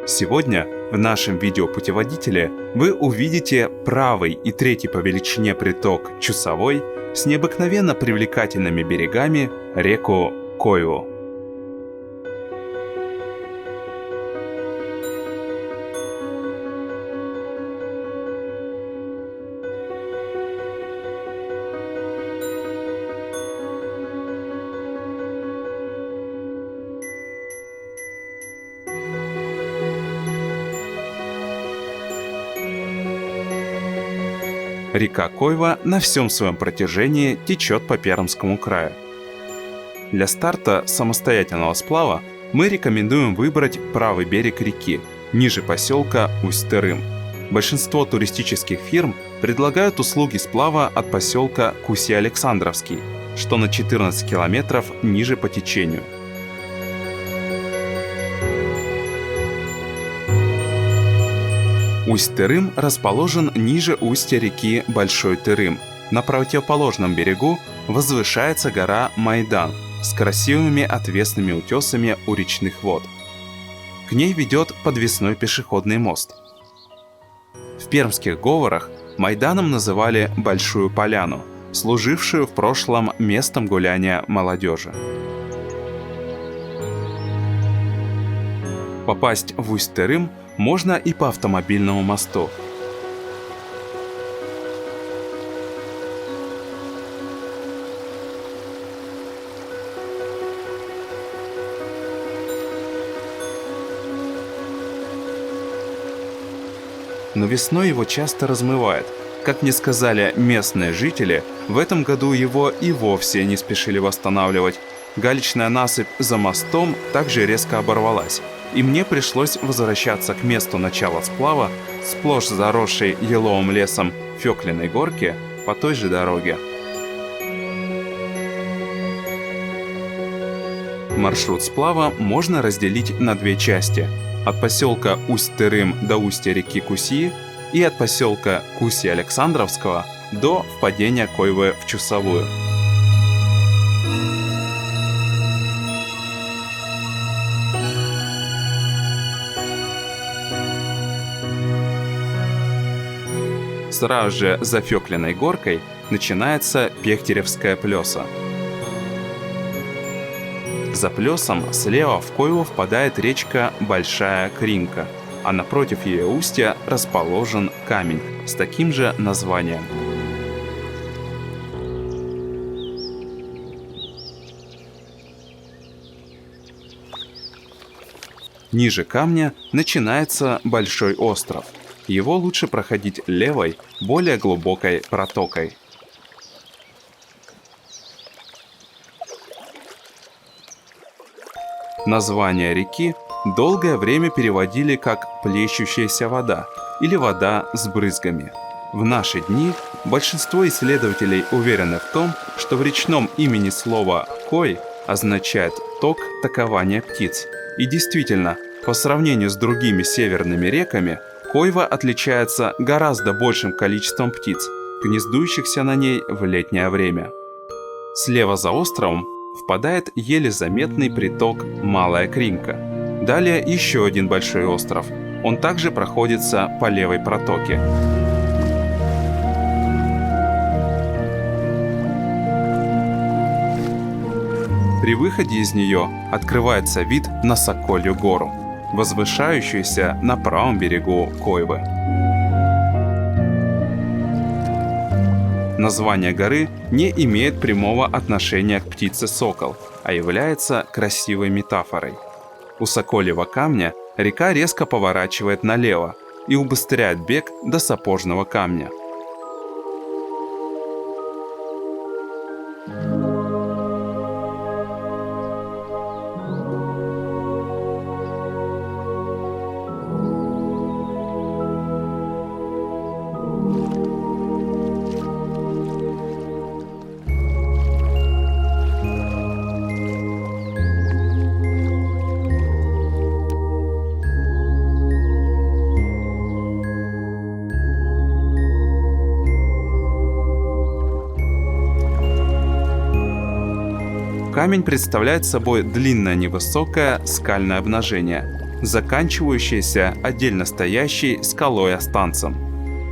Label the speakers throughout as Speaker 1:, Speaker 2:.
Speaker 1: Сегодня в нашем видеопутеводителе вы увидите правый и третий по величине приток Чусовой с необыкновенно привлекательными берегами реку Койву. Река Койва на всем своем протяжении течет по Пермскому краю. Для старта самостоятельного сплава мы рекомендуем выбрать правый берег реки, ниже поселка Усть-Тырым. Большинство туристических фирм предлагают услуги сплава от поселка Куси-Александровский, что на 14 километров ниже по течению. Усть-Тырым расположен ниже устья реки Большой Тырым. На противоположном берегу возвышается гора Майдан с красивыми отвесными утесами у речных вод. К ней ведет подвесной пешеходный мост. В пермских говорах Майданом называли Большую Поляну, служившую в прошлом местом гуляния молодежи. Попасть в Усть-Тырым можно и по автомобильному мосту. Но весной его часто размывает. Как мне сказали местные жители, в этом году его и вовсе не спешили восстанавливать. Галечная насыпь за мостом также резко оборвалась, и мне пришлось возвращаться к месту начала сплава, сплошь заросшей еловым лесом Фёклиной горки, по той же дороге. Маршрут сплава можно разделить на две части: от поселка Усть-Тырым до устья реки Куси и от поселка Куси-Александровского до впадения Койвы в Чусовую. Сразу же за Фёклиной горкой начинается Пехтеревская плёса. За плёсом слева в Койву впадает речка Большая Кринка, а напротив ее устья расположен камень с таким же названием. Ниже камня начинается Большой остров. Его лучше проходить левой, более глубокой протокой. Название реки долгое время переводили как «плещущаяся вода» или «вода с брызгами». В наши дни большинство исследователей уверены в том, что в речном имени слово «кой» означает «ток токования птиц». И действительно, по сравнению с другими северными реками, Койва отличается гораздо большим количеством птиц, гнездующихся на ней в летнее время. Слева за островом впадает еле заметный приток Малая Кринка. Далее еще один большой остров. Он также проходится по левой протоке. При выходе из нее открывается вид на Соколью гору, возвышающуюся на правом берегу Койвы. Название горы не имеет прямого отношения к птице сокол, а является красивой метафорой. У Сокольего камня река резко поворачивает налево и убыстряет бег до Сапожного камня. Камень представляет собой длинное невысокое скальное обнажение. заканчивающаяся отдельно стоящей скалой-останцем.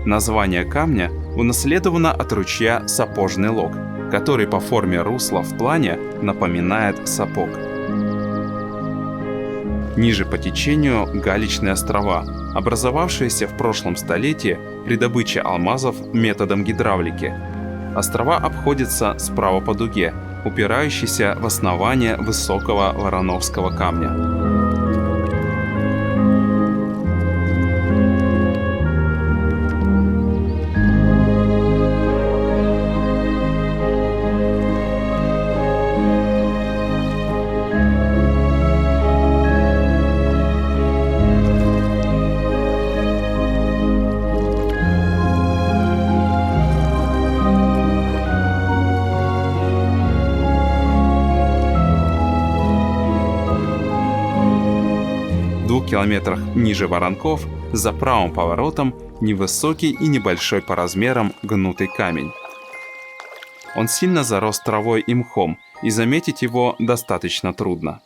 Speaker 1: Название камня унаследовано от ручья Сапожный Лог, который по форме русла в плане напоминает сапог. Ниже по течению Галичные острова, образовавшиеся в прошлом столетии при добыче алмазов методом гидравлики. Острова обходятся справа по дуге, упирающейся в основание высокого Вороновского камня. В 2 километрах ниже Воронков, за правым поворотом, невысокий и небольшой по размерам гнутый камень. Он сильно зарос травой и мхом, и заметить его достаточно трудно.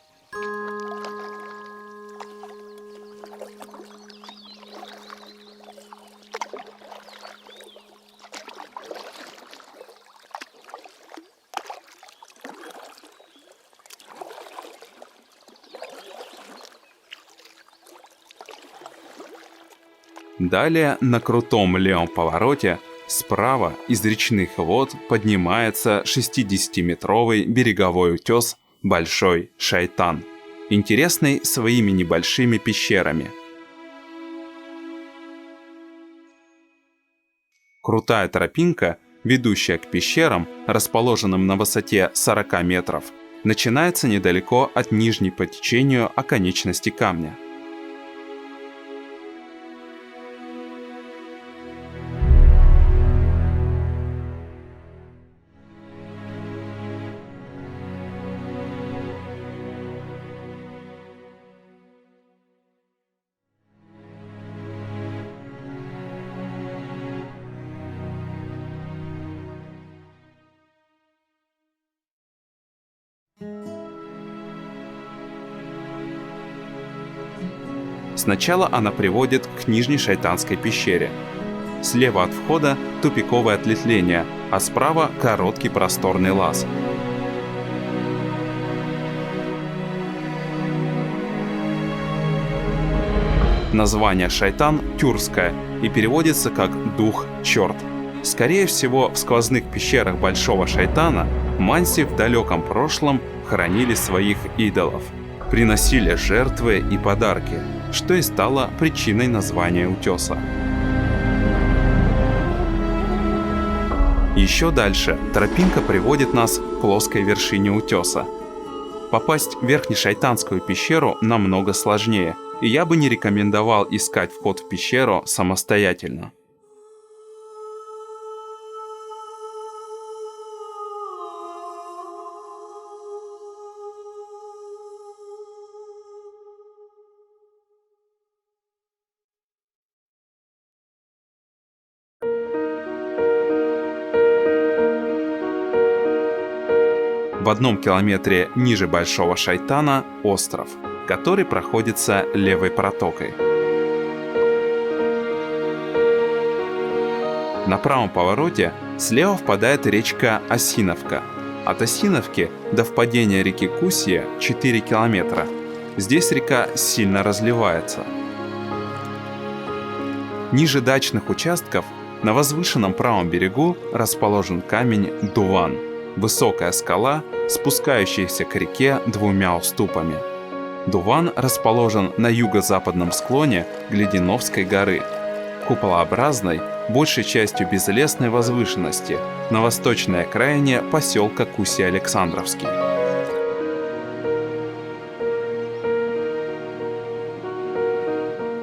Speaker 1: Далее, на крутом левом повороте, справа из речных вод поднимается 60-метровый береговой утес Большой Шайтан, интересный своими небольшими пещерами. Крутая тропинка, ведущая к пещерам, расположенным на высоте 40 метров, начинается недалеко от нижней по течению оконечности камня. Сначала она приводит к Нижней Шайтанской пещере. Слева от входа тупиковое ответвление, а справа короткий просторный лаз. Название Шайтан тюркское и переводится как «дух черт». Скорее всего, в сквозных пещерах Большого Шайтана манси в далеком прошлом хранили своих идолов, приносили жертвы и подарки, что и стало причиной названия утеса. Еще дальше тропинка приводит нас к плоской вершине утеса. Попасть в Верхнешайтанскую пещеру намного сложнее, и я бы не рекомендовал искать вход в пещеру самостоятельно. В 1 километре ниже Большого Шайтана остров, который проходится левой протокой. На правом повороте слева впадает речка Осиновка. От Осиновки до впадения реки Кусья 4 километра. Здесь река сильно разливается. Ниже дачных участков на возвышенном правом берегу расположен камень Дуван. Высокая скала, спускающаяся к реке 2 уступами. Дуван расположен на юго-западном склоне Глядиновской горы, куполообразной, большей частью безлесной возвышенности, на восточной окраине поселка Кусья-Александровский.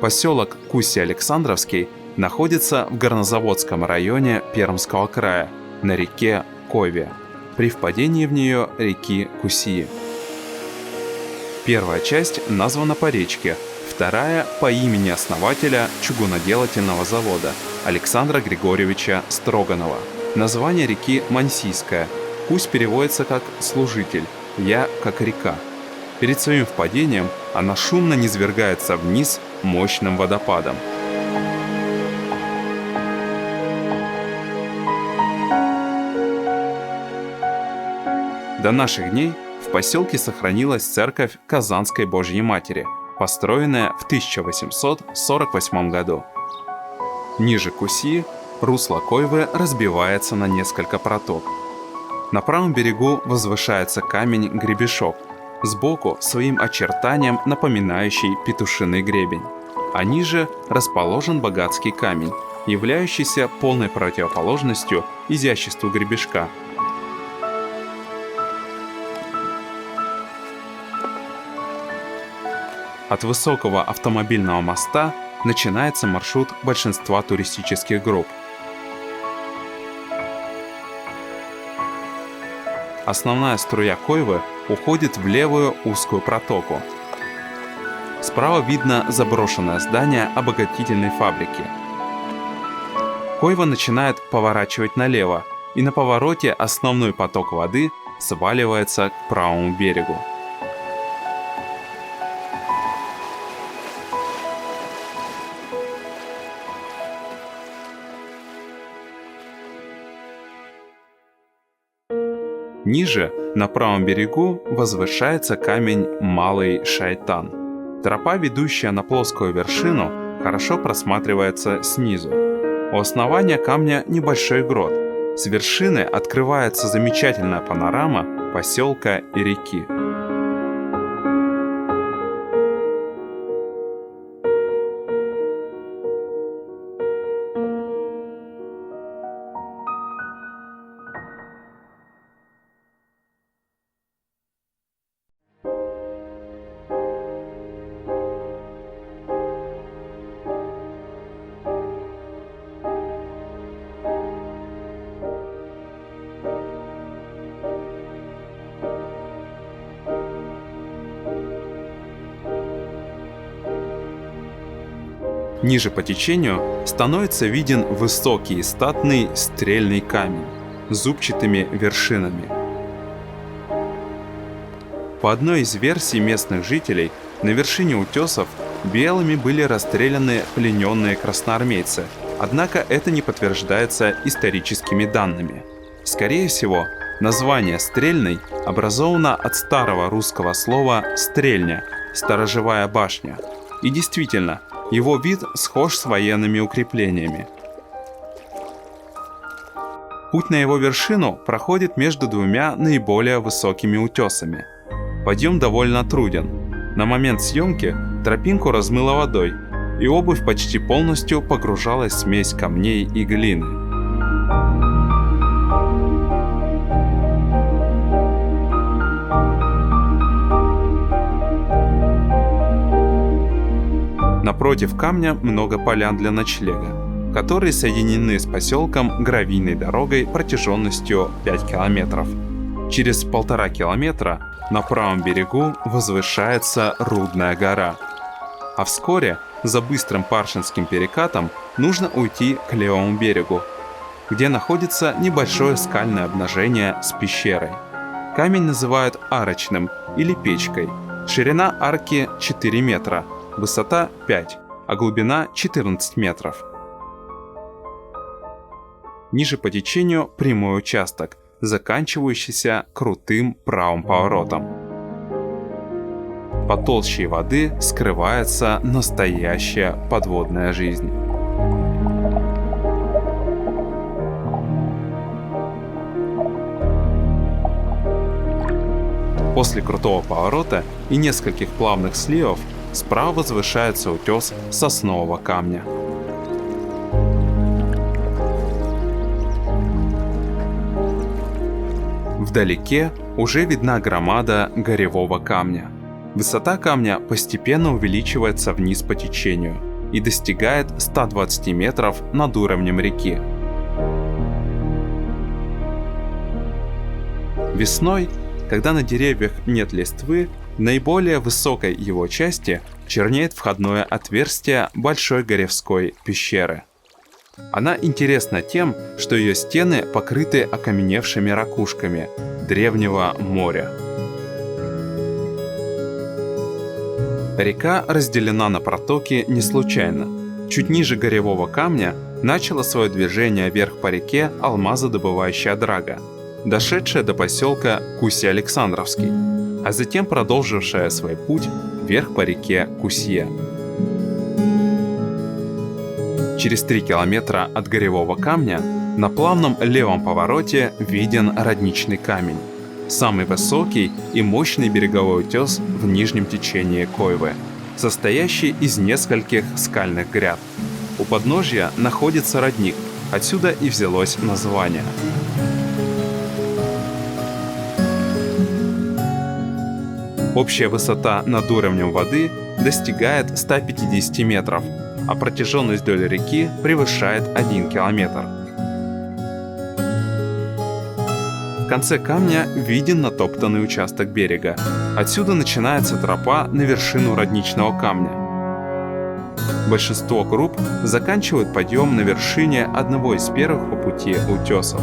Speaker 1: Поселок Кусья-Александровский находится в горнозаводском районе Пермского края, на реке Кове, при впадении в нее реки Кусьи. Первая часть названа по речке, вторая – по имени основателя чугуноделательного завода Александра Григорьевича Строганова. Название реки Мансийская. Кусь переводится как «служитель», «я» как «река». Перед своим впадением она шумно низвергается вниз мощным водопадом. До наших дней в поселке сохранилась церковь Казанской Божьей Матери, построенная в 1848 году. Ниже Куси русло Койвы разбивается на несколько проток. На правом берегу возвышается камень Гребешок, сбоку своим очертанием напоминающий петушиный гребень, а ниже расположен Богатский камень, являющийся полной противоположностью изяществу Гребешка. От высокого автомобильного моста начинается маршрут большинства туристических групп. Основная струя Койвы уходит в левую узкую протоку. Справа видно заброшенное здание обогатительной фабрики. Койва начинает поворачивать налево, и на повороте основной поток воды сваливается к правому берегу. Ниже, на правом берегу, возвышается камень Малый Шайтан. Тропа, ведущая на плоскую вершину, хорошо просматривается снизу. У основания камня небольшой грот. С вершины открывается замечательная панорама поселка и реки. Ниже по течению становится виден высокий и статный стрельный камень с зубчатыми вершинами. По одной из версий местных жителей, на вершине утесов белыми были расстреляны плененные красноармейцы, однако это не подтверждается историческими данными. Скорее всего, название «Стрельный» образовано от старого русского слова «стрельня» – «сторожевая башня». И действительно, его вид схож с военными укреплениями. Путь на его вершину проходит между двумя наиболее высокими утесами. Подъем довольно труден. На момент съемки тропинку размыло водой, и обувь почти полностью погружалась в смесь камней и глины. Напротив камня много полян для ночлега, которые соединены с поселком гравийной дорогой протяженностью 5 километров. Через 1,5 километра на правом берегу возвышается Рудная гора. А вскоре, за быстрым Паршинским перекатом, нужно уйти к левому берегу, где находится небольшое скальное обнажение с пещерой. Камень называют арочным или печкой. Ширина арки 4 метра, высота 5, а глубина 14 метров. Ниже по течению прямой участок, заканчивающийся крутым правым поворотом. Под толщей воды скрывается настоящая подводная жизнь. После крутого поворота и нескольких плавных сливов справа возвышается утес Соснового камня. Вдалеке уже видна громада Горевого камня. Высота камня постепенно увеличивается вниз по течению и достигает 120 метров над уровнем реки. Весной, когда на деревьях нет листвы, в наиболее высокой его части чернеет входное отверстие Большой Горевской пещеры. Она интересна тем, что ее стены покрыты окаменевшими ракушками древнего моря. Река разделена на протоки не случайно. Чуть ниже Горевого камня начала свое движение вверх по реке алмазодобывающая драга, дошедшая до поселка Куси-Александровский, а затем продолжившая свой путь вверх по реке Кусье. Через 3 километра от Горевого камня на плавном левом повороте виден Родничный камень, самый высокий и мощный береговой утес в нижнем течении Койвы, состоящий из нескольких скальных гряд. У подножья находится родник, отсюда и взялось название. Общая высота над уровнем воды достигает 150 метров, а протяженность вдоль реки превышает 1 километр. В конце камня виден натоптанный участок берега. Отсюда начинается тропа на вершину Родничного камня. Большинство групп заканчивают подъем на вершине одного из первых по пути утесов.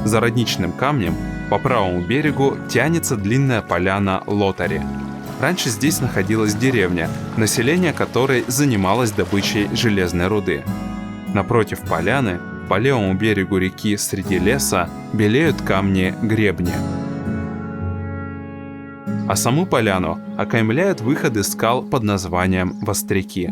Speaker 1: За Родничным камнем по правому берегу тянется длинная поляна Лотари. Раньше здесь находилась деревня, население которой занималось добычей железной руды. Напротив поляны, по левому берегу реки среди леса, белеют камни-гребни. А саму поляну окаймляют выходы скал под названием Востряки.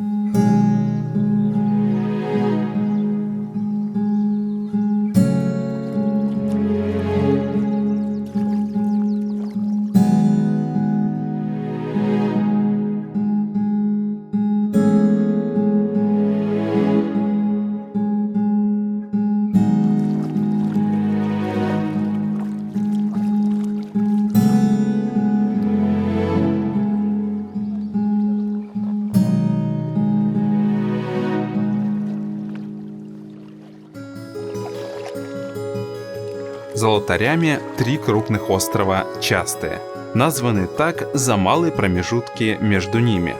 Speaker 1: За Лотарями 3 крупных острова частые, названы так за малые промежутки между ними.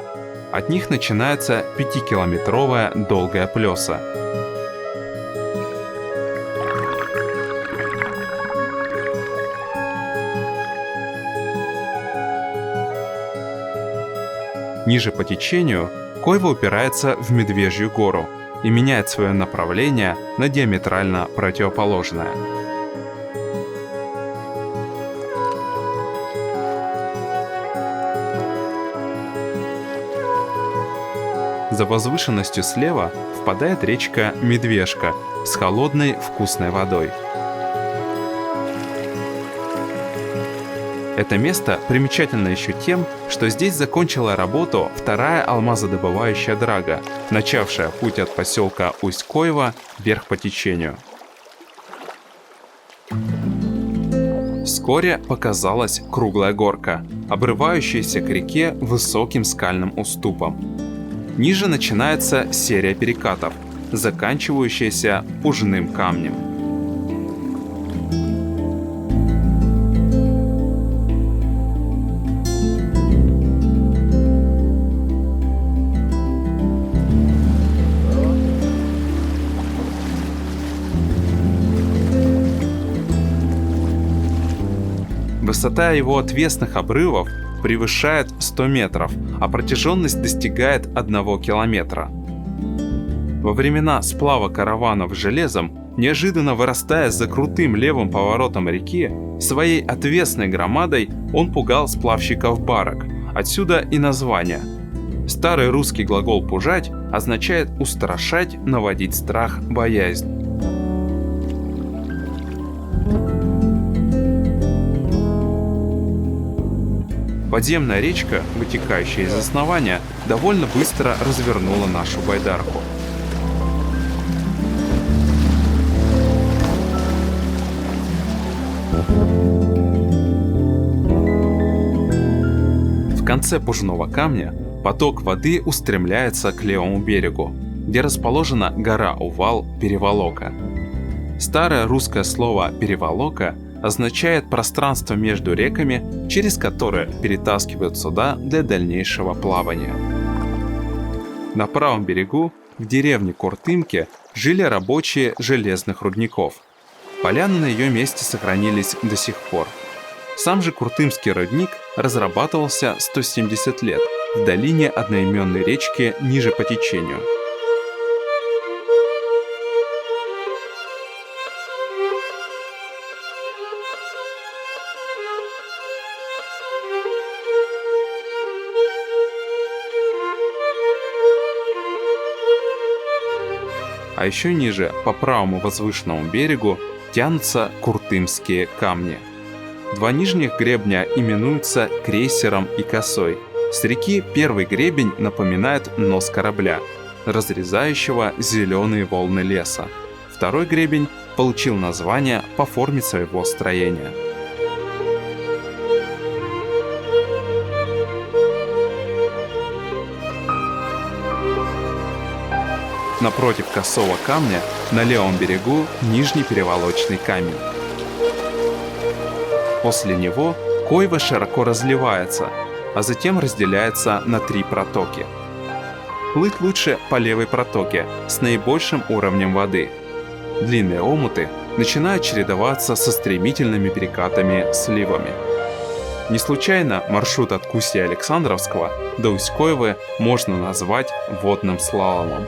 Speaker 1: От них начинается 5-километровая долгая плеса. Ниже по течению Койва упирается в Медвежью гору и меняет свое направление на диаметрально противоположное. За возвышенностью слева впадает речка Медвежка с холодной вкусной водой. Это место примечательно еще тем, что здесь закончила работу вторая алмазодобывающая драга, начавшая путь от поселка Усть-Койва вверх по течению. Вскоре показалась круглая горка, обрывающаяся к реке высоким скальным уступом. Ниже начинается серия перекатов, заканчивающаяся Пужным камнем. Высота его отвесных обрывов превышает 100 метров, а протяженность достигает 1 километра. Во времена сплава караванов железом, неожиданно вырастая за крутым левым поворотом реки, своей отвесной громадой он пугал сплавщиков барок, отсюда и название. Старый русский глагол «пужать» означает устрашать, наводить страх, боязнь. Подземная речка, вытекающая из основания, довольно быстро развернула нашу байдарку. В конце Пужного камня Поток воды устремляется к левому берегу, где расположена гора Увал Переволока. Старое русское слово «переволока» означает пространство между реками, через которое перетаскивают суда для дальнейшего плавания. На правом берегу, в деревне Куртымки, жили рабочие железных рудников. Поляны на ее месте сохранились до сих пор. Сам же Куртымский рудник разрабатывался 170 лет в долине одноименной речки ниже по течению. А еще ниже, по правому возвышенному берегу, тянутся Куртымские камни. Два нижних гребня именуются крейсером и косой. С реки первый гребень напоминает нос корабля, разрезающего зеленые волны леса. Второй гребень получил название по форме своего строения. Напротив косого камня на левом берегу нижний переволочный камень. После него Койва широко разливается, а затем разделяется на 3 протоки. Плыть лучше по левой протоке с наибольшим уровнем воды. Длинные омуты начинают чередоваться со стремительными перекатами-сливами. Не случайно маршрут от Кусти-Александровского до Усть-Койвы можно назвать водным слаломом.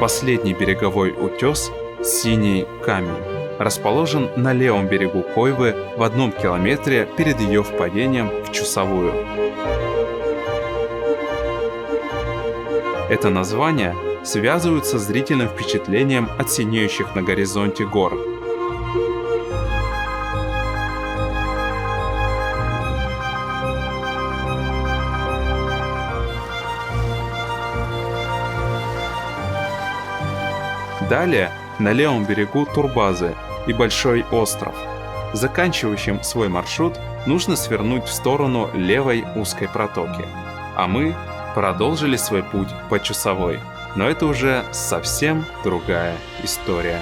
Speaker 1: Последний береговой утес – Синий камень, расположен на левом берегу Койвы в 1 километре перед ее впадением в Чусовую. Это название связывают со зрительным впечатлением от синеющих на горизонте гор. Далее на левом берегу турбазы и большой остров. Заканчивающим свой маршрут нужно свернуть в сторону левой узкой протоки. А мы продолжили свой путь по Чусовой. Но это уже совсем другая история.